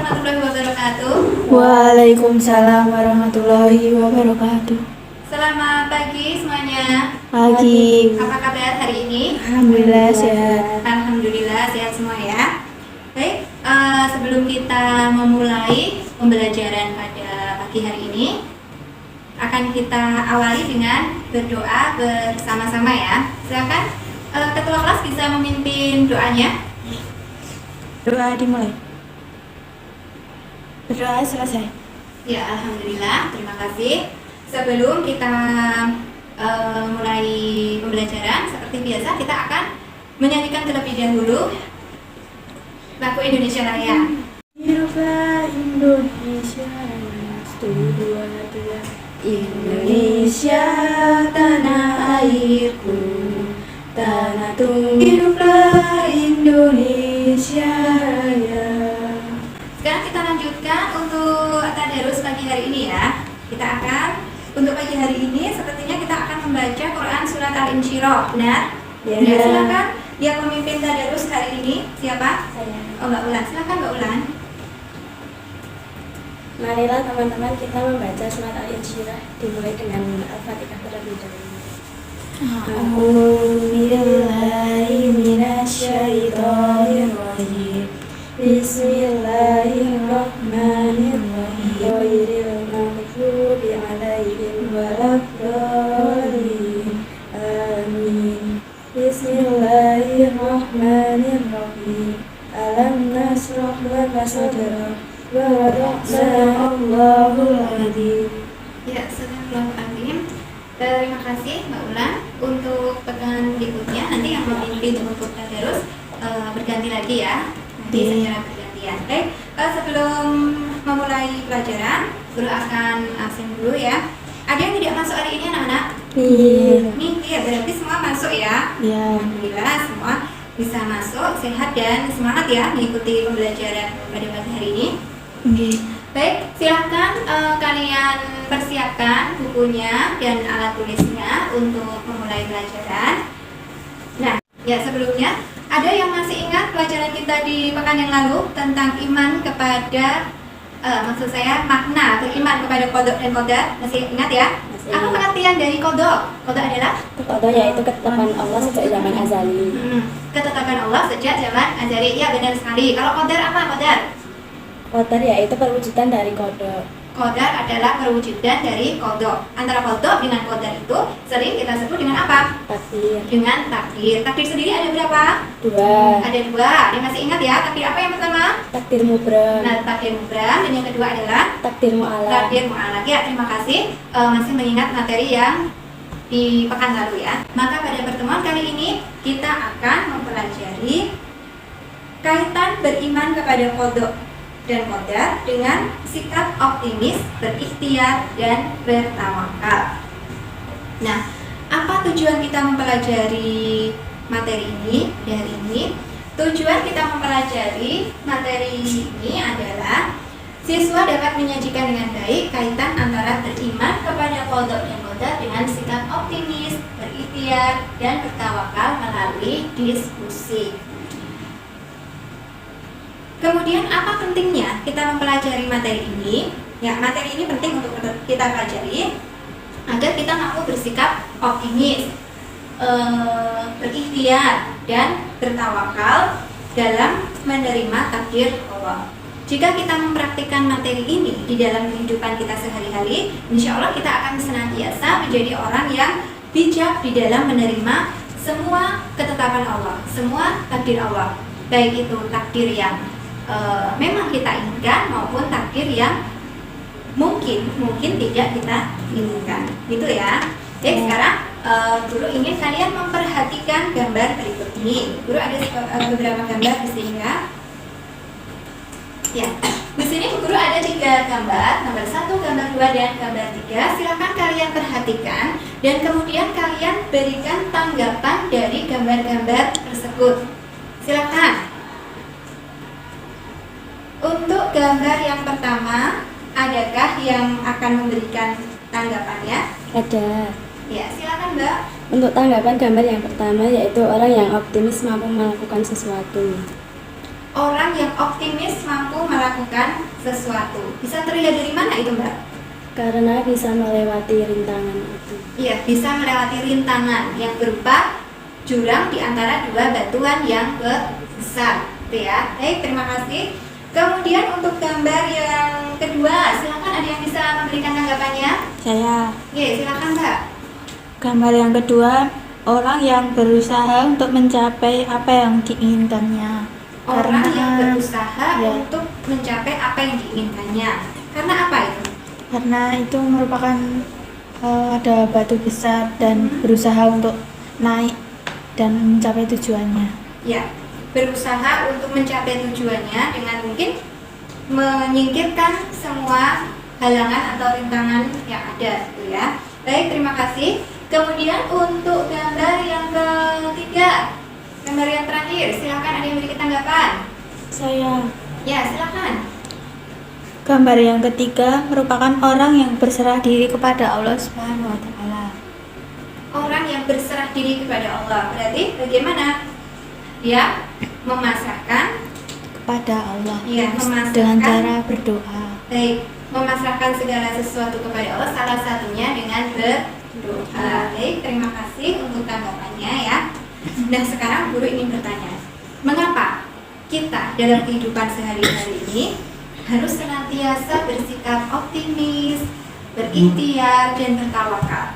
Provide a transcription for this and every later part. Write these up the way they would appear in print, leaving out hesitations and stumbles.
warahmatullahi wabarakatuh. Waalaikumsalam warahmatullahi wabarakatuh. Selamat pagi semuanya. Pagi. Apa kabar hari ini? Alhamdulillah sehat. Alhamdulillah sehat semua ya. Baik, sebelum kita memulai pembelajaran pada pagi hari ini, akan kita awali dengan berdoa bersama-sama ya. Silakan ketua kelas bisa memimpin doanya. Doa dimulai. Berdoa selesai. Ya, alhamdulillah. Terima kasih. Sebelum kita mulai pembelajaran, seperti biasa kita akan menyanyikan terlebih dahulu lagu Indonesia Raya. Hiduplah Indonesia, Indonesia tanah airku, tanah tunggu. Hiduplah Indonesia Raya. Sekarang kita lanjutkan untuk tadarus pagi hari ini ya. Kita akan untuk pagi hari ini sepertinya kita akan membaca Quran surat Al-Insyirah. Benar? Ya. Ya, silakan. Yang memimpin tadarus hari ini siapa? Saya. Oh, Mbak Ulan. Silakan Mbak Ulan. Marilah teman-teman kita membaca surat Al-Insyirah, dimulai dengan Al-Fatihah terlebih dahulu. A'udzubillahi minasyaitonirrajim. Bismillahirrahmanirrahim. Ghairil maghdubi 'alaihim waladdallin. Amin. Bismillahirrahmanirrahim. Alam nashrah laka sadrak wa wada'na Allahul azim. Ya, Astagfirullahaladzim. Terima kasih Mbak Ulan. Untuk pekan berikutnya nanti yang memimpin untuk tadarus berganti lagi ya. Nanti secara bergantian. Baik, sebelum memulai pelajaran, guru akan absen dulu ya. Ada yang tidak masuk hari ini anak-anak? Iya. Nih, ya berarti semua masuk ya. Ya. Alhamdulillah semua bisa masuk, sehat dan semangat ya mengikuti pembelajaran pada pagi hari ini. Baik, silakan kalian persiapkan bukunya dan alat tulisnya untuk memulai pelajaran. Nah, ya sebelumnya ada yang masih ingat pelajaran kita di pekan yang lalu tentang iman kepada maksud saya makna beriman kepada qada dan qadar. Masih ingat ya? Apa pengertian dari qada? Qada adalah Qada yaitu ketetapan Allah sejak zaman azali. ketetapan Allah sejak zaman azali. Ya, benar sekali. Kalau qadar apa qadar? Qadar yaitu perwujudan dari qada. Qadar adalah perwujudan dari qada. Antara qada dengan qadar itu sering kita sebut dengan apa? Takdir. Dengan takdir. Takdir sendiri ada berapa? 2. Ada 2. Ini masih ingat ya? Takdir apa yang pertama? Takdir mubram. Nah, takdir mubram. Dan yang kedua adalah Takdir mu'alaq. takdir mu'alaq. Ya, terima kasih. Masih mengingat materi yang di pekan lalu ya. Maka pada pertemuan kali ini kita akan mempelajari kaitan beriman kepada qada dan qadar dengan sikap optimis, berikhtiar, dan bertawakal. Nah, apa tujuan kita mempelajari materi ini hari ini? Tujuan kita mempelajari materi ini adalah siswa dapat menyajikan dengan baik kaitan antara beriman kepada qada dan qadar dengan sikap optimis, berikhtiar, dan bertawakal melalui diskusi. Kemudian apa pentingnya kita mempelajari materi ini? Ya, materi ini penting untuk kita pelajari agar kita mampu bersikap optimis, berikhtiar, dan bertawakal dalam menerima takdir Allah. Jika kita mempraktikkan materi ini di dalam kehidupan kita sehari-hari, insya Allah kita akan senantiasa menjadi orang yang bijak di dalam menerima semua ketetapan Allah, semua takdir Allah, baik itu takdir yang memang kita inginkan maupun takdir yang mungkin tidak kita inginkan, gitu ya. Jadi sekarang guru ingin kalian memperhatikan gambar berikut ini. Guru ada beberapa gambar di sini ya. Ya, di sini guru ada 3 gambar, gambar 1, gambar 2, dan gambar 3. Silakan kalian perhatikan dan kemudian kalian berikan tanggapan dari gambar-gambar tersebut. Silakan. Untuk gambar yang pertama, adakah yang akan memberikan tanggapannya? Ada. Ya, silakan Mbak. Untuk tanggapan gambar yang pertama yaitu orang yang optimis mampu melakukan sesuatu. Orang yang optimis mampu melakukan melakukan sesuatu. Bisa terlihat dari mana itu, Mbak? Karena bisa melewati rintangan itu. Iya, bisa melewati rintangan yang berupa jurang di antara dua batuan yang besar, gitu ya. Baik, terima kasih. Kemudian untuk gambar yang kedua, silakan ada yang bisa memberikan tanggapannya? Saya. Oke, silakan, Mbak. Gambar yang kedua, orang yang berusaha untuk mencapai apa yang diinginkannya. Orang yang berusaha ya, untuk mencapai apa yang diinginkannya. Karena apa itu? karena itu merupakan ada batu besar dan berusaha untuk naik dan mencapai tujuannya. Ya, berusaha untuk mencapai tujuannya dengan mungkin menyingkirkan semua halangan atau rintangan yang ada, gitu ya. Baik, terima kasih. Kemudian untuk gambar yang ketiga, gambar yang terakhir, silakan ada yang memiliki tanggapan. Saya. Ya, silakan. Gambar yang ketiga merupakan orang yang berserah diri kepada Allah Subhanahu wa taala. Orang yang berserah diri kepada Allah, berarti bagaimana? Dia memasrahkan Kepada Allah. Ya, memasrahkan. Dengan cara berdoa. Baik, memasrahkan segala sesuatu kepada Allah, salah satunya dengan berdoa. Baik, terima kasih untuk tanggapannya ya. Nah, sekarang guru ingin bertanya, mengapa kita dalam kehidupan sehari-hari ini harus senantiasa bersikap optimis, berikhtiar, dan bertawakal?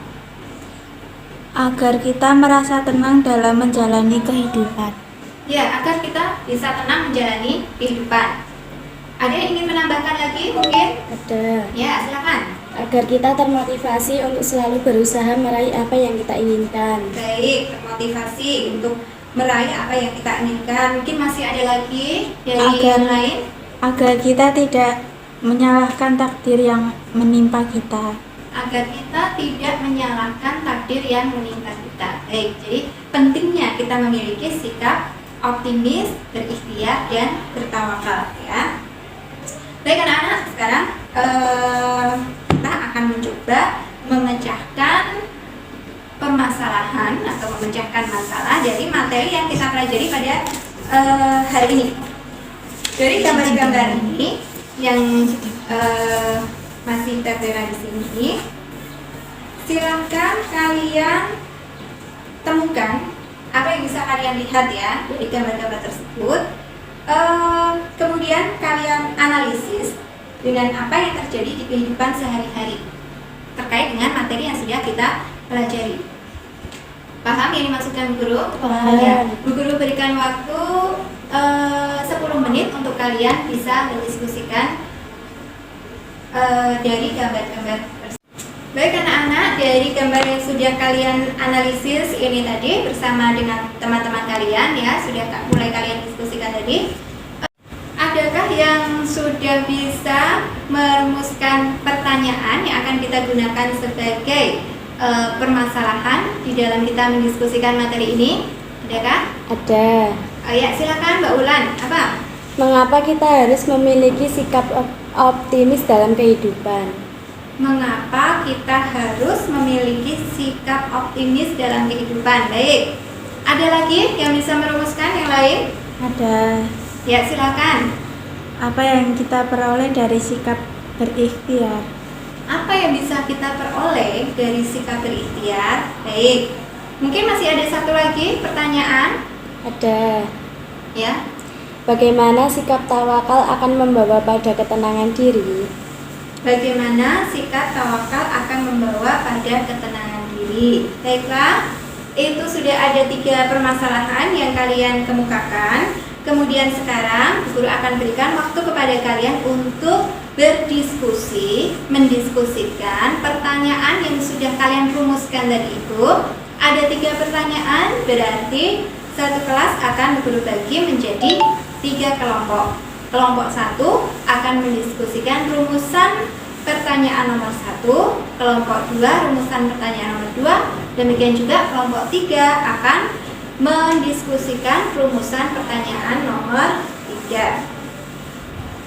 Agar kita merasa tenang dalam menjalani kehidupan. Ya, agar kita bisa tenang menjalani kehidupan. Ada yang ingin menambahkan lagi mungkin? Ada. Ya, silakan. Agar kita termotivasi untuk selalu berusaha meraih apa yang kita inginkan. Baik, termotivasi untuk meraih apa yang kita inginkan. Mungkin masih ada lagi dari yang lain? Agar kita tidak menyalahkan takdir yang menimpa kita. Agar kita tidak menyalahkan takdir yang menimpa kita. Baik, jadi pentingnya kita memiliki sikap optimis, berikhtiar, dan bertawakal ya. Baik anak-anak, sekarang kita akan mencoba memecahkan permasalahan atau memecahkan masalah dari materi yang kita pelajari pada hari ini. Dari gambar-gambar ini yang masih tertera di sini, silakan kalian temukan apa yang bisa kalian lihat ya dari gambar-gambar tersebut. Kemudian kalian analisis dengan apa yang terjadi di kehidupan sehari-hari terkait dengan materi yang sudah kita pelajari. Paham yang dimaksudkan guru? Paham. Ya. Bu Guru berikan waktu 10 menit untuk kalian bisa mendiskusikan dari gambar-gambar tersebut. Baik anak-anak, dari gambar yang sudah kalian analisis ini tadi bersama dengan teman-teman kalian ya, sudah mulai kalian diskusikan tadi. Adakah yang sudah bisa merumuskan pertanyaan yang akan kita gunakan sebagai permasalahan di dalam kita mendiskusikan materi ini? Adakah? Ada. Ya, silakan Mbak Ulan. Apa? Mengapa kita harus memiliki sikap optimis dalam kehidupan? Mengapa kita harus memiliki sikap optimis dalam kehidupan? Baik. Ada lagi yang bisa merumuskan yang lain? Ada. Ya, silakan. Apa yang kita peroleh dari sikap berikhtiar? Apa yang bisa kita peroleh dari sikap berikhtiar? Baik. Mungkin masih ada satu lagi pertanyaan? Ada. Ya. Bagaimana sikap tawakal akan membawa pada ketenangan diri? Bagaimana sikap tawakal akan membawa pada ketenangan diri? Baiklah, itu sudah ada 3 permasalahan yang kalian kemukakan. Kemudian sekarang guru akan berikan waktu kepada kalian untuk berdiskusi, mendiskusikan pertanyaan yang sudah kalian rumuskan tadi itu. Ada 3 pertanyaan, berarti satu kelas akan guru bagi menjadi 3 kelompok. Kelompok 1 akan mendiskusikan rumusan pertanyaan nomor 1, kelompok 2 rumusan pertanyaan nomor 2, demikian juga kelompok 3 akan mendiskusikan rumusan pertanyaan nomor 3.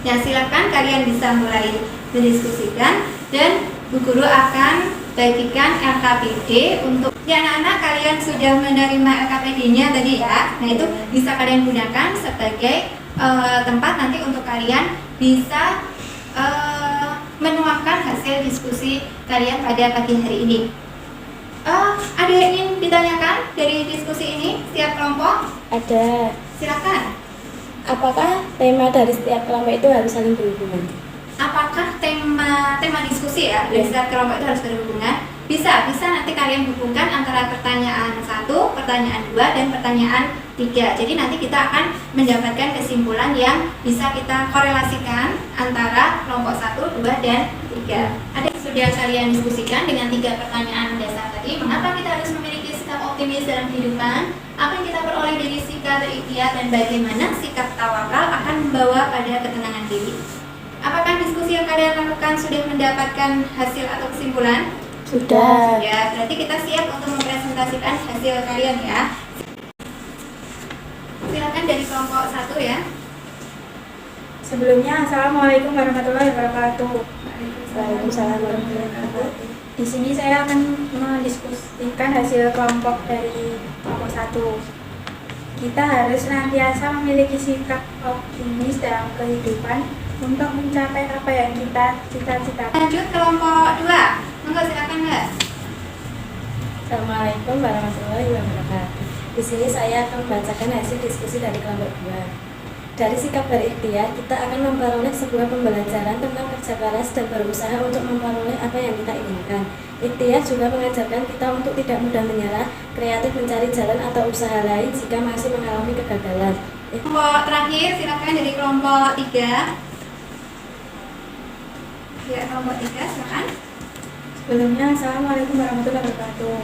Ya, silakan kalian bisa mulai mendiskusikan dan Bu Guru akan bagikan LKPD untuk anak-anak. Kalian sudah menerima LKPD-nya tadi ya. Nah, itu bisa kalian gunakan sebagai tempat nanti untuk kalian bisa menuangkan hasil diskusi kalian pada pagi hari ini. Ada yang ingin ditanyakan dari diskusi ini setiap kelompok? Ada. Silakan. Apakah tema dari setiap kelompok itu harus saling berhubungan? Apakah tema diskusi ya dari setiap kelompok itu harus berhubungan? Bisa nanti kalian hubungkan antara pertanyaan 1, pertanyaan 2, dan pertanyaan 3. Jadi nanti kita akan mendapatkan kesimpulan yang bisa kita korelasikan antara kelompok 1, 2, dan 3. Ada yang sudah kalian diskusikan dengan 3 pertanyaan dasar tadi. Mengapa kita harus memiliki sikap optimis dalam kehidupan? Apa yang kita peroleh dari sikap berikhtiar, dan bagaimana sikap tawakal akan membawa pada ketenangan diri? Apakah diskusi yang kalian lakukan sudah mendapatkan hasil atau kesimpulan? Sudah. Ya, berarti kita siap untuk mempresentasikan hasil kalian ya. Silakan dari kelompok 1 ya. Sebelumnya, Assalamualaikum warahmatullahi wabarakatuh. Waalaikumsalam warahmatullahi wabarakatuh. Di sini saya akan mendiskusikan hasil kelompok dari kelompok 1. Kita harus senantiasa memiliki sikap optimis dalam kehidupan untuk mencapai apa yang kita cita-citakan. Lanjut kelompok 2. Monggo silakan Mbak. Assalamualaikum warahmatullahi wabarakatuh. Di sini saya akan membacakan hasil diskusi dari kelompok 2. Dari sikap berikhtiar, kita akan memperoleh sebuah pembelajaran tentang kerja keras dan berusaha untuk memperoleh apa yang kita inginkan. Ikhtiar juga mengajarkan kita untuk tidak mudah menyerah, kreatif mencari jalan atau usaha lain jika masih mengalami kegagalan. Kelompok terakhir silakan dari kelompok 3. Ya, kelompok 3 silakan. Sebelumnya, Assalamualaikum warahmatullahi wabarakatuh.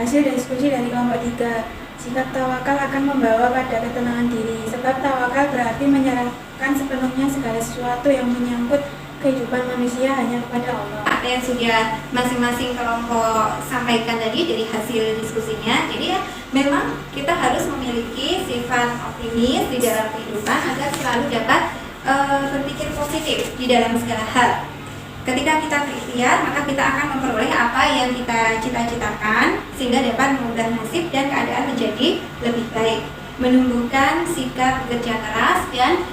Hasil diskusi dari kelompok 3. Sikap tawakal akan membawa pada ketenangan diri. Sebab tawakal berarti menyerahkan sepenuhnya segala sesuatu yang menyangkut kehidupan manusia hanya kepada Allah. Apa yang sudah masing-masing kelompok sampaikan tadi dari hasil diskusinya. Jadi ya, memang kita harus memiliki sifat optimis di dalam kehidupan agar selalu dapat berpikir positif di dalam segala hal. Ketika kita berikhtiar, maka kita akan memperoleh apa yang kita cita-citakan sehingga dapat mengubah nasib dan keadaan menjadi lebih baik, menumbuhkan sikap kerja keras dan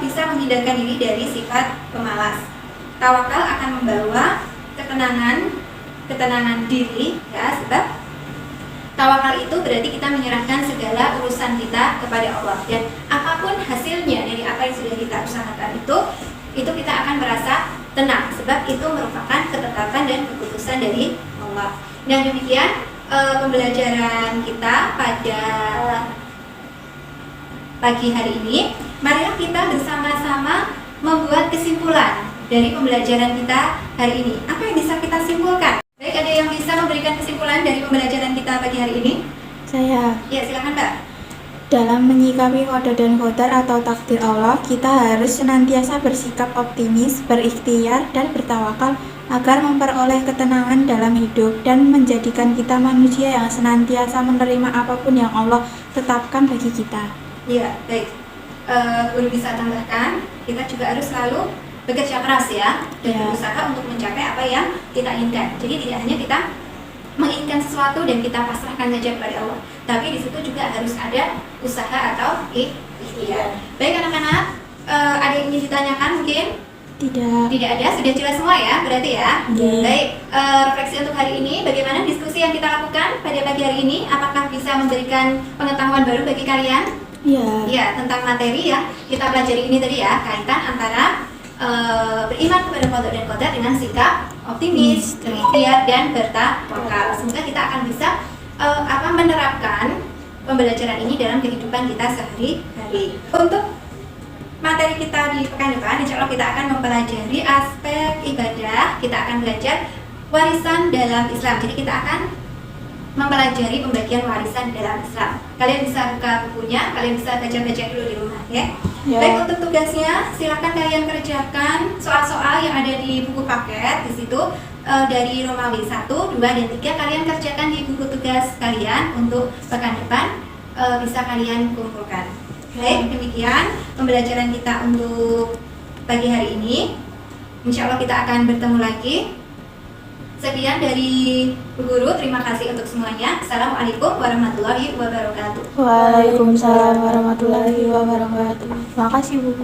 bisa menghindarkan diri dari sifat pemalas. Tawakal akan membawa ketenangan diri ya, sebab tawakal itu berarti kita menyerahkan segala urusan kita kepada Allah, dan apapun hasilnya dari apa yang sudah kita usahakan itu kita akan merasa tenang, sebab itu merupakan ketetapan dan keputusan dari Allah. Dan demikian pembelajaran kita pada pagi hari ini. Marilah kita bersama-sama membuat kesimpulan dari pembelajaran kita hari ini. Apa yang bisa kita simpulkan? Baik, ada yang bisa memberikan kesimpulan dari pembelajaran kita pagi hari ini? Saya. Ya, silakan Mbak. Dalam menyikapi qada dan qadar atau takdir Allah, kita harus senantiasa bersikap optimis, berikhtiar, dan bertawakal agar memperoleh ketenangan dalam hidup dan menjadikan kita manusia yang senantiasa menerima apapun yang Allah tetapkan bagi kita. Ya, baik. Guru bisa tambahkan, kita juga harus selalu bekerja keras ya, dan berusaha untuk mencapai apa yang kita inginkan. Jadi tidak hanya kita menginginkan sesuatu dan kita pasrahkan saja kepada Allah, tapi di situ juga harus ada usaha atau ikhtiar. Baik anak-anak, ada yang ingin ditanyakan mungkin? Tidak ada, sudah jelas semua ya berarti ya. Baik, refleksi untuk hari ini, bagaimana diskusi yang kita lakukan pada pagi hari ini? Apakah bisa memberikan pengetahuan baru bagi kalian? Ya, tentang materi yang kita pelajari ini tadi ya, kaitan antara beriman kepada qada dan qadar dengan sikap optimis, berikhtiar, dan bertawakal. Semoga kita akan bisa menerapkan pembelajaran ini dalam kehidupan kita sehari-hari. Untuk materi kita di pekan depan, insya Allah kita akan mempelajari aspek ibadah. Kita akan belajar warisan dalam Islam. Jadi kita akan mempelajari pembagian warisan dalam Islam. Kalian bisa buka bukunya, kalian bisa baca-baca dulu di rumah ya. Baik, untuk tugasnya silakan kalian kerjakan soal-soal yang ada di buku paket di situ, dari Romawi 1, 2, dan 3 kalian kerjakan di buku tugas kalian. Untuk pekan depan bisa kalian kumpulkan. Baik, demikian pembelajaran kita untuk pagi hari ini. Insya Allah kita akan bertemu lagi. Sekian dari Bu Guru, terima kasih untuk semuanya. Assalamualaikum warahmatullahi wabarakatuh. Waalaikumsalam warahmatullahi wabarakatuh. Terima kasih Bu.